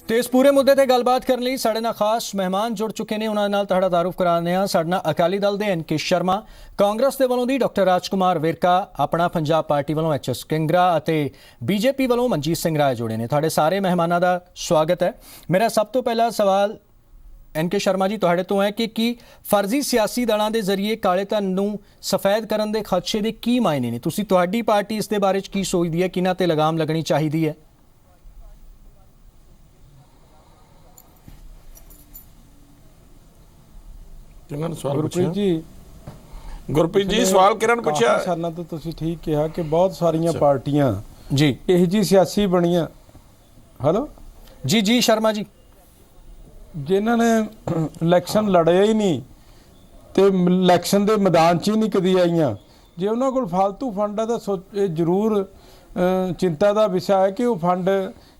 तो इस पूरे मुद्दे ते गलबात करने लई साडे नाल खास मेहमान जुड़ चुके हैं। उन्हां नाल तुहाडा तारुफ कराने आ। साडे नाल अकाली दल दे NK शर्मा, कांग्रेस दे वलों दी डॉक्टर राजकुमार वेरका, अपना पंजाब पार्टी वलों HS किंगरा अते BJP वलों मनजीत सिंह राय जुड़े ने। तुहाडे सारे मेहमानां दा स्वागत है। मेरा सब तो पहला सवाल NK शर्मा जी तुहाडे तो है कि फर्जी सियासी दलों के जरिए काले धन नूं सफेद करन दे खदशे दे की मायने ने? तुसीं तुहाडी पार्टी इस दे बारे च की सोचदी है? किन्हां ते लगाम लगनी चाहीदी है? गुरप्रीत जी सवाल किरण पूछा साल तो तुसीं ठीक कहा कि बहुत सारिया पार्टियां जी इहो जी सियासी बनिया। हेलो जी जी शर्मा जी, जिन्होंने इलैक्शन लड़िया ही नहीं तो इलैक्शन के मैदान च ही नहीं कदी आईयां, जे उन्होंने कोल फालतू फंड है तो जरूर चिंता का विषय है कि वो फंड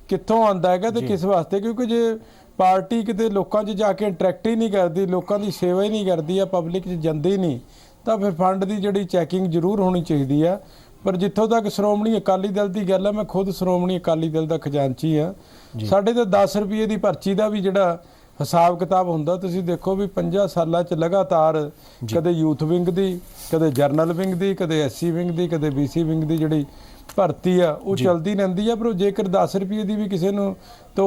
कित्थों आंदा है तो किस वास्ते, क्योंकि जे पार्टी किते लोगों च जाके इंटरैक्ट ही नहीं करती, लोगों की सेवा ही नहीं करती, पब्लिक च जाती ही नहीं, तो फिर फंड की जिहड़ी चैकिंग जरूर होनी चाहिए है। पर जितों तक श्रोमणी अकाली दल की गल है, मैं खुद श्रोमणी अकाली दल का खजानची हाँ। साढ़े तो 10 रुपये की पर्ची का भी जिहड़ा हिसाब किताब हुंदा, तुसीं देखो भी 50 सालों च लगातार कदे यूथ विंग की, कदे जरनल विंग की, कदे SC विंग की, कदे BC विंग की जिहड़ी भर्ती आ वो चलती रहिंदी है। पर जेकर 10 रुपये की भी किसी नूं तो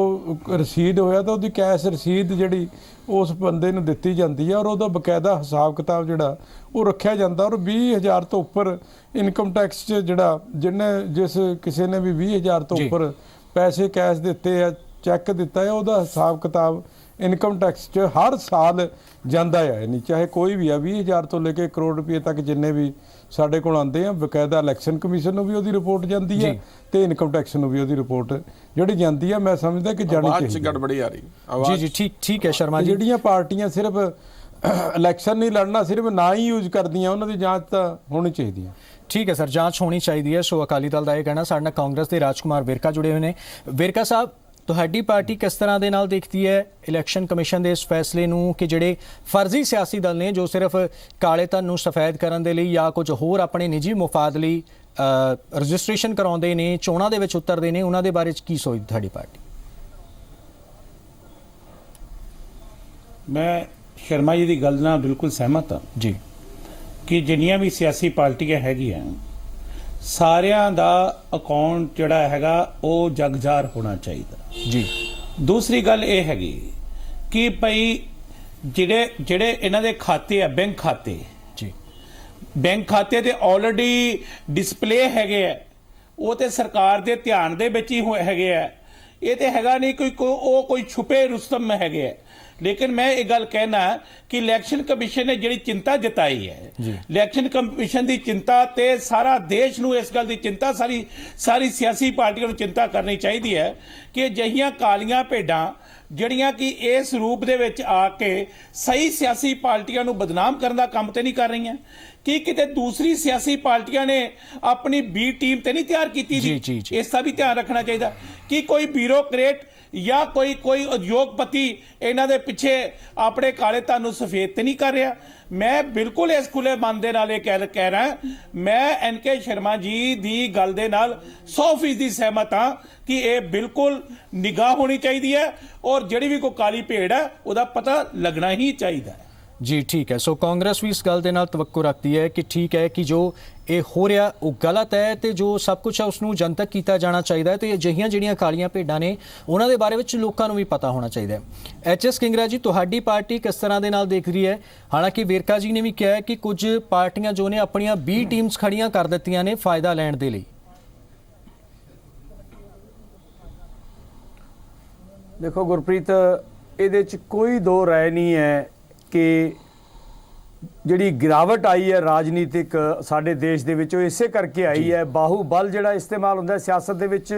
रसीद होया तो उसकी कैश रसीद जिहड़ी उस बंदे नूं दित्ती जाती है और उसदा बकायदा हिसाब किताब जिहड़ा वो रखिया जाता। और 20,000 तो उपर इनकम टैक्स जिहड़ा जिन्हें जिस किसी ने भी 20,000 तो उपर पैसे कैश दिते है, चैक दिता है, उसदा हिसाब किताब इनकम टैक्स च हर साल जाता है, यानी चाहे कोई भी है 20,000 तो लेके करोड़ रुपये तक जिन्ने भी साढ़े को आते हैं, बकायदा इलैक्शन कमीशन को भी उसकी रिपोर्ट जाती है तो इनकम टैक्स को भी उसकी रिपोर्ट जी जाती है। मैं समझदा कि जानी चाहिए। गड़बड़ी आ रही जी जी ठीक है शर्मा जी। जिहड़ियां पार्टियां सिर्फ इलैक्शन नहीं लड़ना, सिर्फ ना ही यूज करदियां, उन्हां दी जांच तो होनी चाहिए। ठीक है सर, जांच होनी चाहिए। सो अकाली दल का यह कहना। साडे नाल कांग्रेस के राजकुमार वेरका जुड़े हुए हैं। वेरका साहब, तुहाडी पार्टी किस तरह दे नाल देखती है इलैक्शन कमीशन के इस फैसले नूं कि जिहड़े फर्जी सियासी दल ने जो सिर्फ काले धन नूं सफेद करन दे लई या कुछ होर अपने निजी मुफाद लई रजिस्ट्रेशन कराउंदे ने, चोणां दे विच उतरदे ने, उन्हां दे बारे च की सोचदी तुहाडी पार्टी? मैं शर्मा जी की गल नाल बिल्कुल सहमत हाँ जी कि जिन्नियां भी सियासी पार्टियां हैगियां सारियां दा अकाउंट जिहड़ा हैगा वो जगजार होना चाहिए जी। दूसरी गल ये हैगी कि भाई जिहड़े जिहड़े इन्हां दे खाते है बैंक खाते जी, बैंक खाते ते ऑलरेडी डिस्पले हैगे है, वो तो सरकार दे ध्यान दे विच ही हैगे है, ये तो हैगा नहीं कोई छुपे रुस्तम हैगे है। लेकिन मैं ये गल कहना कि इलैक्शन कमीशन ने जिहड़ी चिंता जताई है, इलैक्शन कमीशन की चिंता ते सारा देश नूं इस गल की चिंता सारी सियासी पार्टियों नूं चिंता करनी चाहिए है कि अजिहियां कालियां भेडां ਜਿਹੜੀਆਂ कि इस रूप दे विच आके सही सियासी पार्टियां नूं बदनाम करने का काम तो नहीं कर रही कि किते दूसरी सियासी पार्टियां ने अपनी बी टीम तो नहीं तैयार की। इसका भी ध्यान रखना चाहिए कि कोई ब्यूरोक्रेट या कोई उद्योगपति इन्हां दे पिछे अपने काले धन नूं सफेद तो नहीं कर रहा। मैं बिल्कुल इस खुले मन दे नाल कह रहा, मैं NK शर्मा जी की गल दे नाल 100% सहमत हाँ कि ये बिल्कुल निगाह होनी चाहिए है और जिहड़ी भी कोई काली भेड़ है उसका पता लगना ही चाहिए है जी। ठीक है। सो कांग्रेस भी इस गल दे नाल तवक्को रखती है कि ठीक है कि जो ये हो रहा वो गलत है तो जो सब कुछ है उसनूं जनतक किया जाना चाहिए। तो अजिहियां जिहड़ियां कालियां भेडां ने उन्हां दे बारे विच लोकां नूं भी पता होना चाहिए। HS किंगरा जी, तुहाडी पार्टी किस तरह दे नाल देख रही है? हालांकि वेरका जी ने भी कहा है कि कुछ पार्टियां जो ने अपनियां B टीम्स खड़ियां कर दित्तियां ने फायदा लैण दे लई। देखो गुरप्रीत, ये कोई दो राय नहीं है कि जिहड़ी गिरावट आई है राजनीतिक साडे देश दे विच इसे करके आई है। बाहूबल जिहड़ा इस्तेमाल हुंदा है सियासत दे विच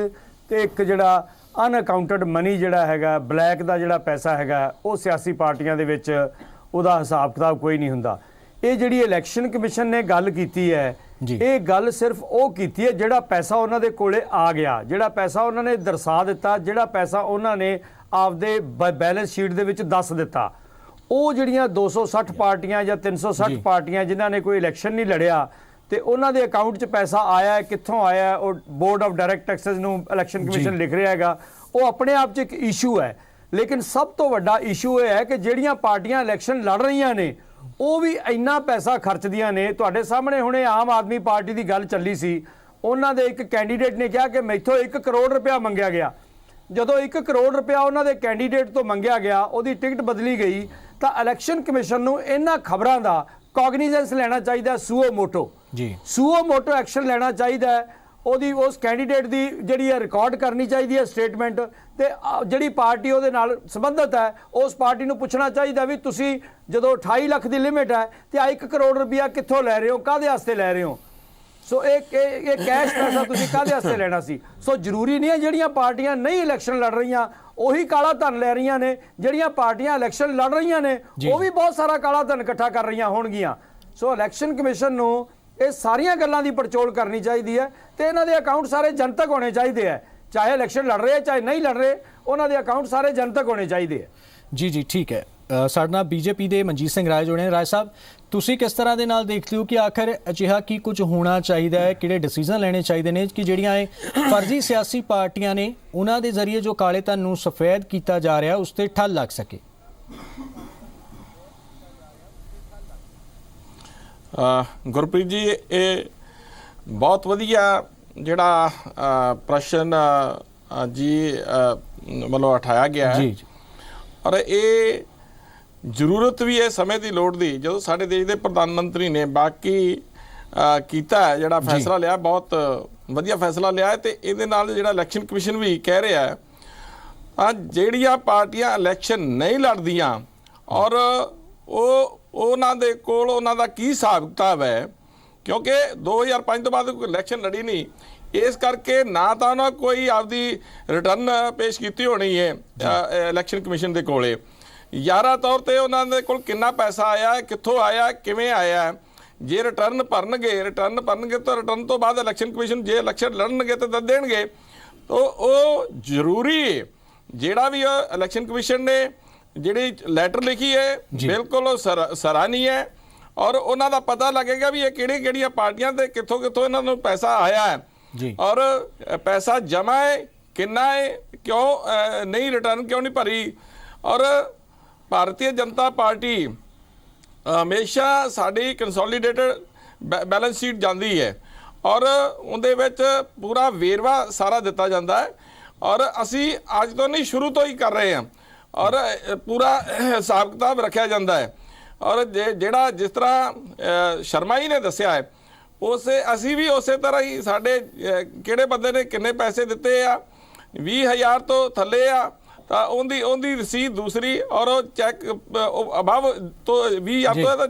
ते एक जिहड़ा अनअकाउंटेड मनी जिहड़ा हैगा, ब्लैक दा जिहड़ा पैसा हैगा वो सियासी पार्टियां दे विच उहदा हिसाब किताब कोई नहीं हुंदा। ये जिहड़ी इलैक्शन कमीशन ने गल कीती है, ये गल सिर्फ वो कीती है जिहड़ा पैसा उन्हां दे कोले आ गया, जिहड़ा पैसा उन्हां ने दर्शा दिता, जिहड़ा पैसा उन्हां ने आपदे बैलेंस शीट दे विच दस दिता। वो जिहड़ियां 260 पार्टियां या 360 पार्टियां जिन्हां ने कोई इलैक्शन नहीं लड़िया तो उन्होंने अकाउंट च पैसा आया है, कित्थों आया है, और बोर्ड ऑफ डायरैक्ट टैक्सेस नूं इलैक्शन कमीशन लिख रहा है ਉਹ ਆਪਣੇ ਆਪ 'ਚ ਇੱਕ ਇਸ਼ੂ ਹੈ, ਲੇਕਿਨ ਸਭ ਤੋਂ ਵੱਡਾ ਇਸ਼ੂ ਇਹ ਹੈ ਕਿ ਜਿਹੜੀਆਂ ਪਾਰਟੀਆਂ ਇਲੈਕਸ਼ਨ ਲੜ ਰਹੀਆਂ ਨੇ ਉਹ ਵੀ ਇੰਨਾ ਪੈਸਾ ਖਰਚਦੀਆਂ ਨੇ। ਤੁਹਾਡੇ ਸਾਹਮਣੇ ਹੁਣੇ ਆਮ ਆਦਮੀ ਪਾਰਟੀ ਦੀ ਗੱਲ ਚੱਲੀ ਸੀ, ਉਹਨਾਂ ਦੇ ਇੱਕ ਕੈਂਡੀਡੇਟ ਨੇ ਕਿਹਾ ਕਿ ਮੈਥੋਂ 1 ਕਰੋੜ ਰੁਪਇਆ ਮੰਗਿਆ ਗਿਆ। ਜਦੋਂ 1 ਕਰੋੜ ਰੁਪਇਆ ਉਹਨਾਂ ਦੇ ਕੈਂਡੀਡੇਟ ਤੋਂ ਮੰਗਿਆ ਗਿਆ, ਉਹਦੀ ਟਿਕਟ ਬਦਲੀ ਗਈ, ਤਾਂ ਇਲੈਕਸ਼ਨ ਕਮਿਸ਼ਨ ਨੂੰ ਇਹਨਾਂ ਖਬਰਾਂ ਦਾ ਕੌਗਨੀਜ਼ੈਂਸ ਲੈਣਾ ਚਾਹੀਦਾ, ਸੂਓ ਮੋਟੋ ਜੀ ਸੂਓ ਮੋਟੋ ਐਕਸ਼ਨ ਲੈਣਾ ਚਾਹੀਦਾ ਹੈ। ਉਹਦੀ ਉਸ ਕੈਂਡੀਡੇਟ ਦੀ ਜਿਹੜੀ ਹੈ ਰਿਕਾਰਡ ਕਰਨੀ ਚਾਹੀਦੀ ਹੈ ਸਟੇਟਮੈਂਟ, ਤੇ ਜਿਹੜੀ ਪਾਰਟੀ ਉਹਦੇ ਨਾਲ ਸੰਬੰਧਿਤ ਹੈ ਉਸ ਪਾਰਟੀ ਨੂੰ ਪੁੱਛਣਾ ਚਾਹੀਦਾ ਵੀ ਤੁਸੀਂ ਜਦੋਂ 28 ਲੱਖ ਦੀ ਲਿਮਿਟ ਹੈ ਤੇ ਆ 1 ਕਰੋੜ ਰੁਪਇਆ ਕਿੱਥੋਂ ਲੈ ਰਹੇ ਹੋ, ਕਾਹਦੇ ਵਾਸਤੇ ਲੈ ਰਹੇ ਹੋ। ਸੋ ਇਹ ਕੈਸ਼ ਪੈਸਾ ਤੁਸੀਂ ਕਾਹਦੇ ਵਾਸਤੇ ਲੈਣਾ ਸੀ। ਸੋ ਜ਼ਰੂਰੀ ਨਹੀਂ ਹੈ ਜਿਹੜੀਆਂ ਪਾਰਟੀਆਂ ਨਹੀਂ ਇਲੈਕਸ਼ਨ ਲੜ ਰਹੀਆਂ ਉਹੀ ਕਾਲਾ ਧਨ ਲੈ ਰਹੀਆਂ ਨੇ, ਜਿਹੜੀਆਂ ਪਾਰਟੀਆਂ ਇਲੈਕਸ਼ਨ ਲੜ ਰਹੀਆਂ ਨੇ ਉਹ ਵੀ ਬਹੁਤ ਸਾਰਾ ਕਾਲਾ ਧਨ ਇਕੱਠਾ ਕਰ ਰਹੀਆਂ ਹੋਣਗੀਆਂ। ਸੋ ਇਲੈਕਸ਼ਨ ਕਮਿਸ਼ਨ ਨੂੰ ਇਹ ਸਾਰੀਆਂ ਗੱਲਾਂ ਦੀ ਪੜਚੋਲ ਕਰਨੀ ਚਾਹੀਦੀ ਹੈ ਤੇ ਇਹਨਾਂ ਦੇ ਅਕਾਊਂਟ ਸਾਰੇ ਜਨਤਕ ਹੋਣੇ ਚਾਹੀਦੇ ਹੈ, ਚਾਹੇ ਇਲੈਕਸ਼ਨ ਲੜ ਰਹੇ ਚਾਹੇ ਨਹੀਂ ਲੜ ਰਹੇ, ਉਹਨਾਂ ਦੇ ਅਕਾਊਂਟ ਸਾਰੇ ਜਨਤਕ ਹੋਣੇ ਚਾਹੀਦੇ ਹੈ। ਜੀ ਠੀਕ ਹੈ। ਸਾਡੇ ਨਾਲ ਬੀਜੇਪੀ ਦੇ ਮਨਜੀਤ ਸਿੰਘ ਰਾਏ ਜੁੜੇ ਨੇ। ਰਾਏ ਸਾਹਿਬ, ਤੁਸੀਂ ਕਿਸ ਤਰ੍ਹਾਂ ਦੇ ਨਾਲ ਦੇਖਦੇ ਹੋ ਕਿ ਆਖਰ ਅਜਿਹਾ ਕੀ ਕੁਝ ਹੋਣਾ ਚਾਹੀਦਾ ਹੈ, ਕਿਹੜੇ ਡਿਸੀਜਨ ਲੈਣੇ ਚਾਹੀਦੇ ਨੇ ਕਿ ਜਿਹੜੀਆਂ ਇਹ ਫਰਜ਼ੀ ਸਿਆਸੀ ਪਾਰਟੀਆਂ ਨੇ ਉਹਨਾਂ ਦੇ ਜ਼ਰੀਏ ਜੋ ਕਾਲੇ ਧਨ ਨੂੰ ਸਫੈਦ ਕੀਤਾ ਜਾ ਰਿਹਾ ਉਸ ਤੇ ਠੱਲ ਲੱਗ ਸਕੇ? ਗੁਰਪ੍ਰੀਤ ਜੀ, ਇਹ ਬਹੁਤ ਵਧੀਆ ਜਿਹੜਾ ਪ੍ਰਸ਼ਨ ਜੀ ਮਤਲਬ ਉਠਾਇਆ ਗਿਆ ਹੈ ਜੀ। ਔਰ ਇਹ ਜ਼ਰੂਰਤ ਵੀ ਹੈ ਸਮੇਂ ਦੀ ਲੋੜ ਦੀ। ਜਦੋਂ ਸਾਡੇ ਦੇਸ਼ ਦੇ ਪ੍ਰਧਾਨ ਮੰਤਰੀ ਨੇ ਬਾਕੀ ਕੀਤਾ ਹੈ, ਜਿਹੜਾ ਫੈਸਲਾ ਲਿਆ, ਬਹੁਤ ਵਧੀਆ ਫੈਸਲਾ ਲਿਆ ਹੈ, ਤੇ ਇਹਦੇ ਨਾਲ ਜਿਹੜਾ ਇਲੈਕਸ਼ਨ ਕਮਿਸ਼ਨ ਵੀ ਕਹਿ ਰਿਹਾ ਹੈ ਜਿਹੜੀਆਂ ਪਾਰਟੀਆਂ ਇਲੈਕਸ਼ਨ ਨਹੀਂ ਲੜਦੀਆਂ ਔਰ ਉਹਨਾਂ ਦੇ ਕੋਲ ਉਹਨਾਂ ਦਾ ਕੀ ਹਿਸਾਬ ਕਿਤਾਬ ਹੈ, ਕਿਉਂਕਿ 2005 ਤੋਂ ਬਾਅਦ ਕੋਈ ਇਲੈਕਸ਼ਨ ਲੜੀ ਨਹੀਂ, ਇਸ ਕਰਕੇ ਨਾ ਤਾਂ ਉਹਨਾਂ ਕੋਈ ਆਪਦੀ ਰਿਟਰਨ ਪੇਸ਼ ਕੀਤੀ ਹੋਣੀ ਹੈ ਇਲੈਕਸ਼ਨ ਕਮਿਸ਼ਨ ਦੇ ਕੋਲੇ, ਯਾਰਾ ਤੌਰ ਤੇ ਉਹਨਾਂ ਦੇ ਕੋਲ ਕਿੰਨਾ ਪੈਸਾ ਆਇਆ, ਕਿੱਥੋਂ ਆਇਆ, ਕਿਵੇਂ ਆਇਆ। ਜੇ ਰਿਟਰਨ ਭਰਨਗੇ ਤਾਂ ਰਿਟਰਨ ਤੋਂ ਬਾਅਦ ਇਲੈਕਸ਼ਨ ਕਮਿਸ਼ਨ ਜੇ ਇਲੈਕਸ਼ਨ ਲੜਨਗੇ ਤਾਂ ਦੱਸ ਦੇਣਗੇ। ਤਾਂ ਉਹ ਜ਼ਰੂਰੀ ਜਿਹੜਾ ਵੀ ਇਲੈਕਸ਼ਨ ਕਮਿਸ਼ਨ ਨੇ ਜਿਹੜੀ ਲੈਟਰ ਲਿਖੀ ਹੈ ਬਿਲਕੁਲ ਸਰਾਹਨੀय ਹੈ, ਔਰ ਉਹਨਾਂ ਦਾ ਪਤਾ ਲੱਗੇਗਾ ਵੀ ਇਹ ਕਿਹੜੀਆਂ ਪਾਰਟੀਆਂ ਤੇ ਕਿੱਥੋਂ ਇਹਨਾਂ ਨੂੰ ਪੈਸਾ ਆਇਆ ਹੈ ਜੀ, ਔਰ ਪੈਸਾ ਜਮਾ ਹੈ ਕਿੰਨਾ ਹੈ, ਕਿਉਂ ਨਹੀਂ ਰਿਟਰਨ ਕਿਉਂ ਨਹੀਂ ਭਰੀ। ਔਰ ਭਾਰਤੀ ਜਨਤਾ ਪਾਰਟੀ ਹਮੇਸ਼ਾ ਸਾਡੀ ਕੰਸੋਲੀਡੇਟਡ ਬੈਲੈਂਸ ਸ਼ੀਟ ਜਾਂਦੀ ਹੈ ਔਰ ਉਹਦੇ ਵਿੱਚ ਪੂਰਾ ਵੇਰਵਾ ਸਾਰਾ ਦਿੱਤਾ ਜਾਂਦਾ ਹੈ, ਔਰ ਅਸੀਂ ਅੱਜ ਤੋਂ ਨਹੀਂ ਸ਼ੁਰੂ ਤੋਂ ਹੀ ਕਰ ਰਹੇ ਹਾਂ, ਔਰ ਪੂਰਾ ਹਿਸਾਬ ਕਿਤਾਬ ਰੱਖਿਆ ਜਾਂਦਾ ਹੈ। ਔਰ ਜਿਹੜਾ ਜਿਸ ਤਰ੍ਹਾਂ ਸ਼ਰਮਾ ਜੀ ਨੇ ਦੱਸਿਆ ਹੈ ਅਸੀਂ ਵੀ ਉਸੇ ਤਰ੍ਹਾਂ ਹੀ ਸਾਡੇ ਕਿਹੜੇ ਬੰਦੇ ਨੇ ਕਿੰਨੇ ਪੈਸੇ ਦਿੱਤੇ ਆ, 20,000 ਤੋਂ ਥੱਲੇ ਆ ਤਾਂ ਉਹਦੀ ਰਸੀਦ ਦੂਸਰੀ, ਔਰ ਉਹ ਚੈੱਕ ਅਬਵ ਤੋਂ 20,000 ਤੋਂ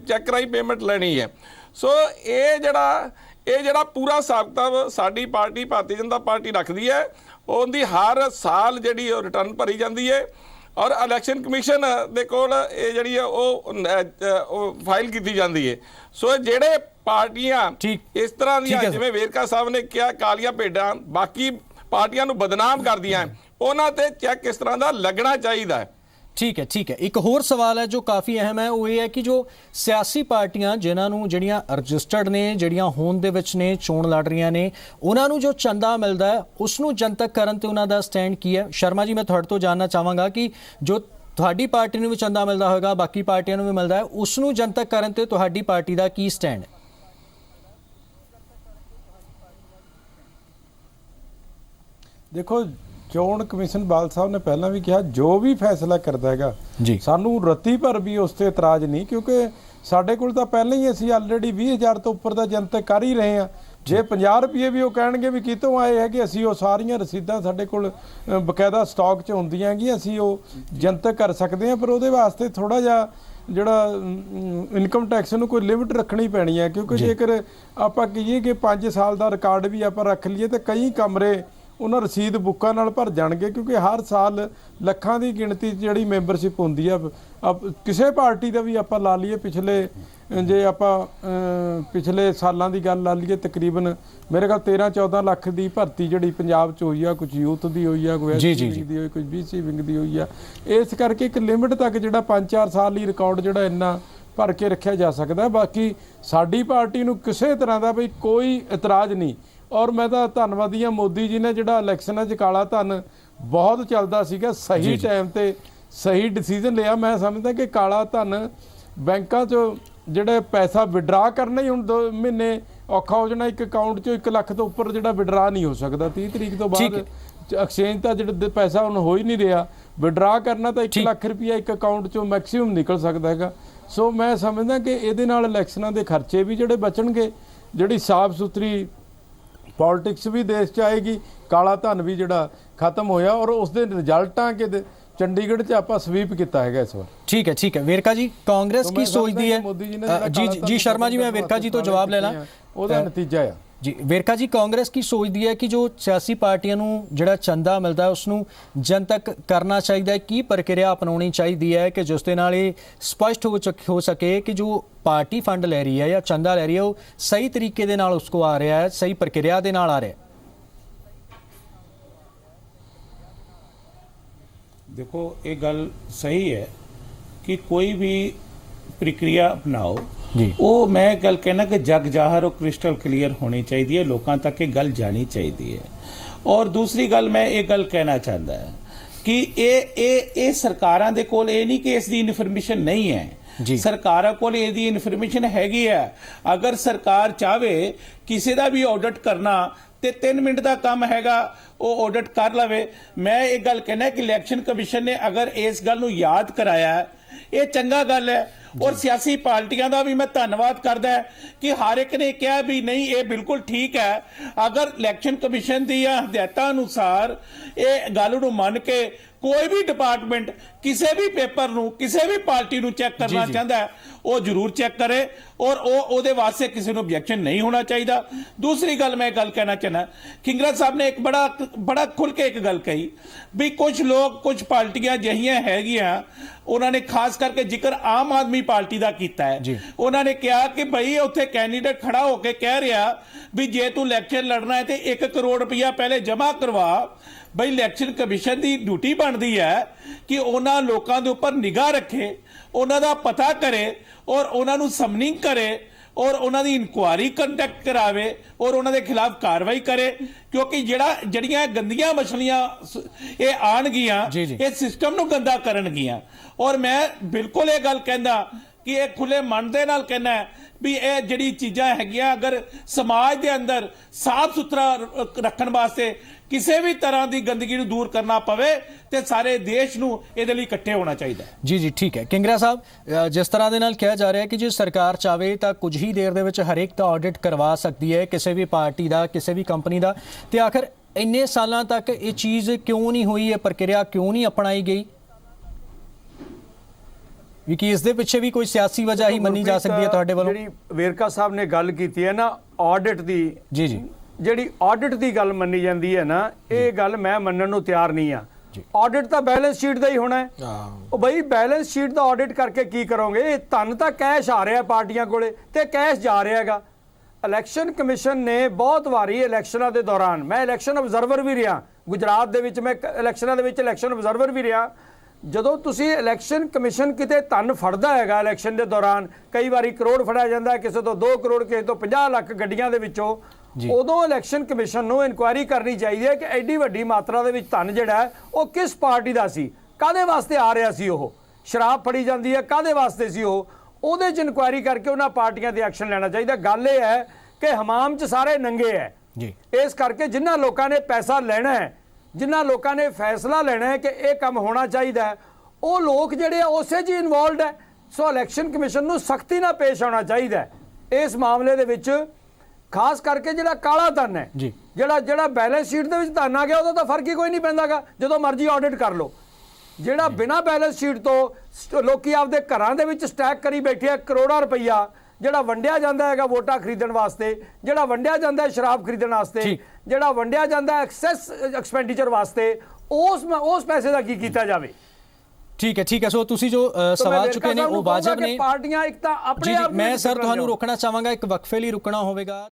ਚੈੱਕ ਰਾਹੀਂ ਪੇਮੈਂਟ ਲੈਣੀ ਹੈ। ਸੋ ਇਹ ਜਿਹੜਾ ਪੂਰਾ ਹਿਸਾਬ ਕਿਤਾਬ ਸਾਡੀ ਪਾਰਟੀ ਭਾਰਤੀ ਜਨਤਾ ਪਾਰਟੀ ਰੱਖਦੀ ਹੈ, ਉਹਦੀ ਹਰ ਸਾਲ ਜਿਹੜੀ ਉਹ ਰਿਟਰਨ ਭਰੀ ਜਾਂਦੀ ਹੈ ਔਰ ਇਲੈਕਸ਼ਨ ਕਮਿਸ਼ਨ ਦੇ ਕੋਲ ਇਹ ਜਿਹੜੀ ਹੈ ਉਹ ਫਾਈਲ ਕੀਤੀ ਜਾਂਦੀ ਹੈ। ਸੋ ਜਿਹੜੇ ਪਾਰਟੀਆਂ ਇਸ ਤਰ੍ਹਾਂ ਦੀਆਂ ਜਿਵੇਂ ਵੇਰਕਾ ਸਾਹਿਬ ਨੇ ਕਿਹਾ ਕਾਲੀਆਂ ਭੇਡਾਂ ਬਾਕੀ ਪਾਰਟੀਆਂ ਨੂੰ ਬਦਨਾਮ ਕਰਦੀਆਂ, ਉਹਨਾਂ ਤੇ ਚੈੱਕ ਇਸ ਤਰ੍ਹਾਂ ਦਾ ਲੱਗਣਾ ਚਾਹੀਦਾ ਹੈ। ਠੀਕ ਹੈ। ਇੱਕ ਹੋਰ ਸਵਾਲ ਹੈ ਜੋ ਕਾਫੀ ਅਹਿਮ ਹੈ, ਉਹ ਇਹ ਹੈ ਕਿ ਜੋ ਸਿਆਸੀ ਪਾਰਟੀਆਂ ਜਿਨ੍ਹਾਂ ਨੂੰ ਜਿਹੜੀਆਂ ਰਜਿਸਟਰਡ ਨੇ, ਜਿਹੜੀਆਂ ਹੋਂਦ ਦੇ ਵਿੱਚ ਨੇ, ਚੋਣ ਲੜ ਰਹੀਆਂ ਨੇ, ਉਹਨਾਂ ਨੂੰ ਜੋ ਚੰਦਾ ਮਿਲਦਾ ਹੈ ਉਸ ਨੂੰ ਜਨਤਕ ਕਰਨ ਤੇ ਉਹਨਾਂ ਦਾ ਸਟੈਂਡ ਕੀ ਹੈ? ਸ਼ਰਮਾ ਜੀ, ਮੈਂ ਤੁਹਾਡੇ ਤੋਂ ਜਾਣਨਾ ਚਾਹਾਂਗਾ ਕਿ ਜੋ ਤੁਹਾਡੀ ਪਾਰਟੀ ਨੂੰ ਵੀ ਚੰਦਾ ਮਿਲਦਾ ਹੋਵੇਗਾ, ਬਾਕੀ ਪਾਰਟੀਆਂ ਨੂੰ ਵੀ ਮਿਲਦਾ ਹੈ, ਉਸ ਨੂੰ ਜਨਤਕ ਕਰਨ ਤੇ ਤੁਹਾਡੀ ਪਾਰਟੀ ਦਾ ਕੀ ਸਟੈਂਡ ਹੈ? ਦੇਖੋ, ਚੋਣ ਕਮਿਸ਼ਨ ਬਾਲ ਸਾਹਿਬ ਨੇ ਪਹਿਲਾਂ ਵੀ ਕਿਹਾ ਜੋ ਵੀ ਫੈਸਲਾ ਕਰਦਾ ਹੈਗਾ ਸਾਨੂੰ ਰੱਤੀ ਭਰ ਵੀ ਉਸ ਤੇ ਇਤਰਾਜ਼ ਨਹੀਂ, ਕਿਉਂਕਿ ਸਾਡੇ ਕੋਲ ਤਾਂ ਪਹਿਲਾਂ ਹੀ ਅਸੀਂ ਆਲਰੇਡੀ 20,000 ਤੋਂ ਉੱਪਰ ਦਾ ਜਨਤਕ ਕਰ ਹੀ ਰਹੇ ਹਾਂ। ਜੇ 50 ਰੁਪਏ ਵੀ ਉਹ ਕਹਿਣਗੇ ਵੀ ਕਿਤੋਂ ਆਏ ਹੈਗੇ, ਅਸੀਂ ਉਹ ਸਾਰੀਆਂ ਰਸੀਦਾਂ ਸਾਡੇ ਕੋਲ ਬਕਾਇਦਾ ਸਟਾਕ 'ਚ ਹੁੰਦੀਆਂ ਹੈਗੀਆਂ, ਅਸੀਂ ਉਹ ਜਨਤਕ ਕਰ ਸਕਦੇ ਹਾਂ। ਪਰ ਉਹਦੇ ਵਾਸਤੇ ਥੋੜਾ ਜਿਹਾ ਜਿਹੜਾ ਇਨਕਮ ਟੈਕਸ ਨੂੰ ਕੋਈ ਲਿਮਿਟ ਰੱਖਣੀ ਪੈਣੀ ਹੈ, ਕਿਉਂਕਿ ਜੇਕਰ ਆਪਾਂ ਕਹੀਏ ਕਿ 5 ਸਾਲ ਦਾ ਰਿਕਾਰਡ ਵੀ ਆਪਾਂ ਰੱਖ ਲਈਏ ਤਾਂ ਕਈ ਕਮਰੇ ਉਹਨਾਂ ਰਸੀਦ ਬੁੱਕਾਂ ਨਾਲ ਭਰ ਜਾਣਗੇ, ਕਿਉਂਕਿ ਹਰ ਸਾਲ ਲੱਖਾਂ ਦੀ ਗਿਣਤੀ 'ਚ ਜਿਹੜੀ ਮੈਂਬਰਸ਼ਿਪ ਹੁੰਦੀ ਆ ਕਿਸੇ ਪਾਰਟੀ ਦਾ ਵੀ ਆਪਾਂ ਲਾ ਲਈਏ, ਜੇ ਆਪਾਂ ਪਿਛਲੇ ਸਾਲਾਂ ਦੀ ਗੱਲ ਲਾ ਲਈਏ ਤਕਰੀਬਨ ਮੇਰੇ ਖਿਆਲ 13-14 ਲੱਖ ਦੀ ਭਰਤੀ ਜਿਹੜੀ ਪੰਜਾਬ 'ਚ ਹੋਈ ਆ, ਕੁਝ ਯੂਥ ਦੀ ਹੋਈ ਆ, ਕੋਈ ਐਸਸੀ ਵਿੰਗ ਦੀ ਹੋਈ, ਕੁਝ BC ਵਿੰਗ ਦੀ ਹੋਈ ਆ। ਇਸ ਕਰਕੇ ਇੱਕ ਲਿਮਿਟ ਤੱਕ ਜਿਹੜਾ 5-4 ਸਾਲ ਲਈ ਰਿਕਾਰਡ ਜਿਹੜਾ ਇੰਨਾ ਭਰ ਕੇ ਰੱਖਿਆ ਜਾ ਸਕਦਾ। ਬਾਕੀ ਸਾਡੀ ਪਾਰਟੀ ਨੂੰ ਕਿਸੇ ਤਰ੍ਹਾਂ ਦਾ ਬਈ ਕੋਈ ਇਤਰਾਜ਼ ਨਹੀਂ, ਔਰ ਮੈਂ ਤਾਂ ਧੰਨਵਾਦੀ ਹਾਂ ਮੋਦੀ ਜੀ ਨੇ ਜਿਹੜਾ ਇਲੈਕਸ਼ਨਾਂ 'ਚ ਕਾਲਾ ਧਨ ਬਹੁਤ ਚੱਲਦਾ ਸੀਗਾ, ਸਹੀ ਟਾਈਮ ਤੇ ਸਹੀ ਡਿਸੀਜਨ ਲਿਆ। ਮੈਂ ਸਮਝਦਾ ਕਿ ਕਾਲਾ ਧਨ ਬੈਂਕਾਂ 'ਚੋਂ ਜਿਹੜੇ ਪੈਸਾ ਵਿਡਰਾ ਕਰਨਾ ਹੀ ਹੁਣ 2 ਮਹੀਨੇ ਔਖਾ ਹੋ ਜਾਣਾ। ਇੱਕ ਅਕਾਊਂਟ 'ਚੋਂ 1 ਲੱਖ ਤੋਂ ਉੱਪਰ ਜਿਹੜਾ ਵਿਡਰਾ ਨਹੀਂ ਹੋ ਸਕਦਾ 30 ਤਰੀਕ ਤੋਂ ਬਾਅਦ। ਐਕਸਚੇਂਜ ਤਾਂ ਜਿਹੜਾ ਪੈਸਾ ਹੁਣ ਹੋ ਹੀ ਨਹੀਂ ਰਿਹਾ, ਵਿਡਰਾ ਕਰਨਾ ਤਾਂ 1 ਲੱਖ ਰੁਪਇਆ ਇੱਕ ਅਕਾਊਂਟ 'ਚੋਂ ਮੈਕਸਿਮਮ ਨਿਕਲ ਸਕਦਾ ਹੈਗਾ। ਸੋ ਮੈਂ ਸਮਝਦਾ ਕਿ ਇਹਦੇ ਨਾਲ ਇਲੈਕਸ਼ਨਾਂ ਦੇ ਖਰਚੇ ਵੀ ਜਿਹੜੇ ਬਚਣਗੇ, ਜਿਹੜੀ ਸਾਫ਼ ਸੁਥਰੀ ਪੋਲਿਟਿਕਸ ਵੀ ਦੇਸ਼ 'ਚ ਆਏਗੀ, ਕਾਲਾ ਧਨ ਵੀ ਜਿਹੜਾ ਖਤਮ ਹੋਇਆ ਔਰ ਉਸ ਦੇ ਰਿਜ਼ਲਟਾਂ ਕਿ ਚੰਡੀਗੜ੍ਹ 'ਚ ਆਪਾਂ ਸਵੀਪ ਕੀਤਾ ਹੈਗਾ ਇਸ ਵਾਰ। ठीक है वेरका जी, कांग्रेस की सोचती है जी शर्मा जी, मैं वेरका जी तो जवाब लेना ਉਹਦਾ ਨਤੀਜਾ ਆ जी। वेरका जी, कांग्रेस की सोचती है कि जो सियासी पार्टियां नूं जिहड़ा चंदा मिलता है उसनूं जनतक करना चाहिए, की प्रक्रिया अपनानी चाहिए है कि जिस दे नाल इह स्पष्ट हो सके कि जो पार्टी फंड लै रही है या चंदा लै रही है वो सही तरीके दे नाल उसको आ रहा है, सही प्रक्रिया दे नाल आ रहा है। देखो ये गल सही है कि कोई भी प्रक्रिया अपनाओ जी, वो मैं गल कहना कि जग जाहर और क्रिस्टल क्लीयर होनी चाहिए है, लोगों तक ये गल जानी चाहिए है। और दूसरी गल मैं ये गल कहना चाहता है कि ये सरकारां दे कोल ये नहीं कि इसकी इन्फॉर्मेशन नहीं है जी। सरकारां कोल इसकी इन्फॉर्मेशन हैगी है। अगर सरकार चाहे किसी का भी ऑडिट करना ਤੇ 3 ਮਿੰਟ ਦਾ ਕੰਮ ਹੈਗਾ, ਉਹ ਆਡਿਟ ਕਰ ਲਵੇ। ਮੈਂ ਇਹ ਗੱਲ ਕਹਿਣਾ ਕਿ ਇਲੈਕਸ਼ਨ ਕਮਿਸ਼ਨ ਨੇ ਅਗਰ ਇਸ ਗੱਲ ਨੂੰ ਯਾਦ ਕਰਾਇਆ, ਇਹ ਚੰਗਾ ਗੱਲ ਹੈ। ਔਰ ਸਿਆਸੀ ਪਾਰਟੀਆਂ ਦਾ ਵੀ ਮੈਂ ਧੰਨਵਾਦ ਕਰਦਾ ਕਿ ਹਰ ਇੱਕ ਨੇ ਕਿਹਾ ਵੀ ਨਹੀਂ ਇਹ ਬਿਲਕੁਲ ਠੀਕ ਹੈ। ਅਗਰ ਇਲੈਕਸ਼ਨ ਕਮਿਸ਼ਨ ਦੀਆਂ ਹਦਾਇਤਾਂ ਅਨੁਸਾਰ ਇਹ ਗੱਲ ਨੂੰ ਮੰਨ ਕੇ ਕੋਈ ਵੀ ਡਿਪਾਰਟਮੈਂਟ ਕਿਸੇ ਵੀ ਪੇਪਰ ਨੂੰ ਕਿਸੇ ਵੀ ਪਾਰਟੀ ਨੂੰ ਚੈੱਕ ਕਰਨਾ ਚਾਹੁੰਦਾ ਹੈ, ਉਹ ਜ਼ਰੂਰ ਚੈੱਕ ਕਰੇ ਔਰ ਉਹਦੇ ਵਾਸਤੇ ਕਿਸੇ ਨੂੰ ਆਬਜੈਕਸ਼ਨ ਨਹੀਂ ਹੋਣਾ ਚਾਹੀਦਾ। ਦੂਸਰੀ ਗੱਲ ਮੈਂ ਗੱਲ ਕਹਿਣਾ ਚਾਹਨਾ, ਖਿੰਗਰਾ ਸਾਹਿਬ ਨੇ ਇੱਕ ਬੜਾ ਖੁੱਲ ਕੇ ਇੱਕ ਗੱਲ ਕਹੀ ਵੀ ਕੁਝ ਲੋਕ ਕੁਝ ਪਾਰਟੀਆਂ ਜਿਹੀਆਂ ਹੈਗੀਆਂ, ਉਹਨਾਂ ਨੇ ਖਾਸ ਕਰਕੇ ਜ਼ਿਕਰ ਆਮ ਆਦਮੀ ਪਾਰਟੀ ਦਾ ਕੀਤਾ ਹੈ। ਉਹਨਾਂ ਨੇ ਕਿਹਾ ਕਿ ਭਈ ਉੱਥੇ ਕੈਂਡੀਡੇਟ ਖੜਾ ਹੋ ਕੇ ਕਹਿ ਰਿਹਾ ਵੀ ਜੇ ਤੂੰ ਇਲੈਕਸ਼ਨ ਲੜਨਾ ਹੈ ਤੇ 1 ਕਰੋੜ ਰੁਪਇਆ ਪਹਿਲੇ ਜਮ੍ਹਾਂ ਕਰਵਾ। ਬਈ ਇਲੈਕਸ਼ਨ ਕਮਿਸ਼ਨ ਦੀ ਡਿਊਟੀ ਬਣਦੀ ਹੈ ਕਿ ਉਹਨਾਂ ਲੋਕਾਂ ਦੇ ਉੱਪਰ ਨਿਗਾਹ ਰੱਖੇ, ਉਹਨਾਂ ਦਾ ਪਤਾ ਕਰੇ ਔਰ ਉਹਨਾਂ ਨੂੰ ਸਮਨਿੰਗ ਕਰੇ ਔਰ ਉਹਨਾਂ ਦੀ ਇਨਕੁਆਇਰੀ ਕੰਡਕਟ ਕਰਾਵੇ ਔਰ ਉਹਨਾਂ ਦੇ ਖਿਲਾਫ ਕਾਰਵਾਈ ਕਰੇ। ਕਿਉਂਕਿ ਜਿਹੜੀਆਂ ਗੰਦੀਆਂ ਮਛਲੀਆਂ ਇਹ ਆਣਗੀਆਂ, ਇਹ ਸਿਸਟਮ ਨੂੰ ਗੰਦਾ ਕਰਨਗੀਆਂ। ਔਰ ਮੈਂ ਬਿਲਕੁਲ ਇਹ ਗੱਲ ਕਹਿੰਦਾ ਕਿ ਇਹ ਖੁੱਲੇ ਮਨ ਦੇ ਨਾਲ ਕਹਿਣਾ ਵੀ ਇਹ ਜਿਹੜੀ ਚੀਜ਼ਾਂ ਹੈਗੀਆਂ, ਅਗਰ ਸਮਾਜ ਦੇ ਅੰਦਰ ਸਾਫ਼ ਸੁਥਰਾ ਰੱਖਣ ਵਾਸਤੇ ਕਿਸੇ ਵੀ ਤਰ੍ਹਾਂ ਦੀ ਗੰਦਗੀ ਨੂੰ ਦੂਰ ਕਰਨਾ ਪਵੇ ਤੇ ਸਾਰੇ ਦੇਸ਼ ਨੂੰ ਇਹਦੇ ਲਈ ਇਕੱਠੇ ਹੋਣਾ ਚਾਹੀਦਾ ਹੈ। जी ठीक है किंगरा साहब, जिस तरह ਦੇ ਨਾਲ ਕਿਹਾ ਜਾ ਰਿਹਾ ਹੈ ਕਿ ਜੇ ਸਰਕਾਰ ਚਾਵੇ ਤਾਂ ਕੁਝ ਹੀ ਦੇਰ ਦੇ ਵਿੱਚ ਹਰੇਕ ਦਾ ਆਡਿਟ ਕਰਵਾ ਸਕਦੀ ਹੈ ਕਿਸੇ ਵੀ ਪਾਰਟੀ ਦਾ, ਕਿਸੇ ਵੀ ਕੰਪਨੀ ਦਾ, ਤੇ ਆਖਰ ਇੰਨੇ ਸਾਲਾਂ ਤੱਕ ਇਹ ਚੀਜ਼ ਕਿਉਂ ਨਹੀਂ ਹੋਈ, ਇਹ ਪ੍ਰਕਿਰਿਆ ਕਿਉਂ ਨਹੀਂ ਅਪਣਾਈ ਗਈ? ਵੀ ਕਿ ਇਸ ਦੇ ਪਿੱਛੇ ਵੀ ਕੋਈ ਸਿਆਸੀ ਵਜ੍ਹਾ ਹੀ ਮੰਨੀ ਜਾ ਸਕਦੀ ਹੈ ਤੁਹਾਡੇ ਵੱਲੋਂ? ਜਿਹੜੀ ਵੇਰਕਾ ਸਾਹਿਬ ਨੇ ਗੱਲ ਕੀਤੀ ਹੈ ਨਾ ਆਡਿਟ ਦੀ, ਜੀ ਜਿਹੜੀ ਆਡਿਟ ਦੀ ਗੱਲ ਮੰਨੀ ਜਾਂਦੀ ਹੈ ਨਾ, ਇਹ ਗੱਲ ਮੈਂ ਮੰਨਣ ਨੂੰ ਤਿਆਰ ਨਹੀਂ ਆ। ਆਡਿਟ ਤਾਂ ਬੈਲੈਂਸ ਸ਼ੀਟ ਦਾ ਹੀ ਹੋਣਾ ਹੈ। ਉਹ ਬਈ ਬੈਲੈਂਸ ਸ਼ੀਟ ਦਾ ਆਡਿਟ ਕਰਕੇ ਕੀ ਕਰੋਗੇ? ਇਹ ਧਨ ਤਾਂ ਕੈਸ਼ ਆ ਰਿਹਾ ਪਾਰਟੀਆਂ ਕੋਲੇ ਤੇ ਕੈਸ਼ ਜਾ ਰਿਹਾ ਹੈਗਾ। ਇਲੈਕਸ਼ਨ ਕਮਿਸ਼ਨ ਨੇ ਬਹੁਤ ਵਾਰੀ ਇਲੈਕਸ਼ਨਾਂ ਦੇ ਦੌਰਾਨ, ਮੈਂ ਇਲੈਕਸ਼ਨ ਅਬਜ਼ਰਵਰ ਵੀ ਰਿਹਾ ਗੁਜਰਾਤ ਦੇ ਵਿੱਚ, ਮੈਂ ਇਲੈਕਸ਼ਨਾਂ ਦੇ ਵਿੱਚ ਇਲੈਕਸ਼ਨ ਅਬਜ਼ਰਵਰ ਵੀ ਰਿਹਾ। ਜਦੋਂ ਤੁਸੀਂ ਇਲੈਕਸ਼ਨ ਕਮਿਸ਼ਨ ਕਿਤੇ ਧਨ ਫੜਦਾ ਹੈਗਾ ਇਲੈਕਸ਼ਨ ਦੇ ਦੌਰਾਨ, ਕਈ ਵਾਰੀ ਕਰੋੜ ਫੜਿਆ ਜਾਂਦਾ, ਕਿਸੇ ਤੋਂ 2 ਕਰੋੜ, ਕਿਸੇ ਤੋਂ 50 ਲੱਖ ਗੱਡੀਆਂ ਦੇ ਵਿੱਚੋਂ, ਉਦੋਂ ਇਲੈਕਸ਼ਨ ਕਮਿਸ਼ਨ ਨੂੰ ਇਨਕੁਆਇਰੀ ਕਰਨੀ ਚਾਹੀਦੀ ਹੈ ਕਿ ਐਡੀ ਵੱਡੀ ਮਾਤਰਾ ਦੇ ਵਿੱਚ ਧਨ ਜਿਹੜਾ ਹੈ ਉਹ ਕਿਸ ਪਾਰਟੀ ਦਾ ਸੀ, ਕਾਹਦੇ ਵਾਸਤੇ ਆ ਰਿਹਾ ਸੀ, ਉਹ ਸ਼ਰਾਬ ਫੜੀ ਜਾਂਦੀ ਹੈ ਕਾਹਦੇ ਵਾਸਤੇ ਸੀ, ਉਹਦੇ 'ਚ ਇਨਕੁਆਇਰੀ ਕਰਕੇ ਉਹਨਾਂ ਪਾਰਟੀਆਂ ਤੇ ਐਕਸ਼ਨ ਲੈਣਾ ਚਾਹੀਦਾ। ਗੱਲ ਇਹ ਹੈ ਕਿ ਹਮਾਮ 'ਚ ਸਾਰੇ ਨੰਗੇ ਹੈ। ਇਸ ਕਰਕੇ ਜਿਨ੍ਹਾਂ ਲੋਕਾਂ ਨੇ ਪੈਸਾ ਲੈਣਾ ਹੈ, ਜਿਨ੍ਹਾਂ ਲੋਕਾਂ ਨੇ ਫੈਸਲਾ ਲੈਣਾ ਹੈ ਕਿ ਇਹ ਕੰਮ ਹੋਣਾ ਚਾਹੀਦਾ ਹੈ, ਉਹ ਲੋਕ ਜਿਹੜੇ ਆ ਉਸੇ 'ਚ ਇਨਵੋਲਵਡ ਹੈ। ਸੋ ਇਲੈਕਸ਼ਨ ਕਮਿਸ਼ਨ ਨੂੰ ਸਖਤੀ ਨਾਲ ਪੇਸ਼ ਆਉਣਾ ਚਾਹੀਦਾ ਹੈ ਇਸ ਮਾਮਲੇ ਦੇ ਵਿੱਚ। ਖਾਸ ਕਰਕੇ ਜਿਹੜਾ ਕਾਲਾ ਧਨ ਹੈ, ਜਿਹੜਾ ਬੈਲੈਂਸ ਸ਼ੀਟ ਦੇ ਵਿੱਚ ਧਨ ਆ ਗਿਆ, ਉਹਦਾ ਤਾਂ ਫਰਕ ਹੀ ਕੋਈ ਨਹੀਂ ਪੈਂਦਾਗਾ, ਜਦੋਂ ਮਰਜ਼ੀ ਆਡਿਟ ਕਰ ਲਓ। ਜਿਹੜਾ ਬਿਨਾਂ ਬੈਲੈਂਸ ਸ਼ੀਟ ਤੋਂ ਲੋਕੀ ਆਪਦੇ ਘਰਾਂ ਦੇ ਵਿੱਚ ਸਟੈਕ ਕਰੀ ਬੈਠੇ ਆ ਕਰੋੜਾਂ ਰੁਪਈਆ, ਜਿਹੜਾ ਵੰਡਿਆ ਜਾਂਦਾ ਹੈਗਾ ਵੋਟਾਂ ਖਰੀਦਣ ਵਾਸਤੇ, ਜਿਹੜਾ ਵੰਡਿਆ ਜਾਂਦਾ ਹੈ ਸ਼ਰਾਬ ਖਰੀਦਣ ਵਾਸਤੇ, ਜਿਹੜਾ ਵੰਡਿਆ ਜਾਂਦਾ ਐਕਸੈਸ ਐਕਸਪੈਂਡੀਚਰ ਵਾਸਤੇ, ਉਸ ਪੈਸੇ ਦਾ ਕੀ ਕੀਤਾ ਜਾਵੇ? ठीक है सो तुसी जो सवाल चुके ने वो वाजिब ने। पार्टियां एक तो अपने आप मैं सर ਤੁਹਾਨੂੰ ਰੋਕਣਾ ਚਾਹਾਂਗਾ, ਇੱਕ ਵਕਫੇ ਲਈ ਰੁਕਣਾ ਹੋਵੇਗਾ।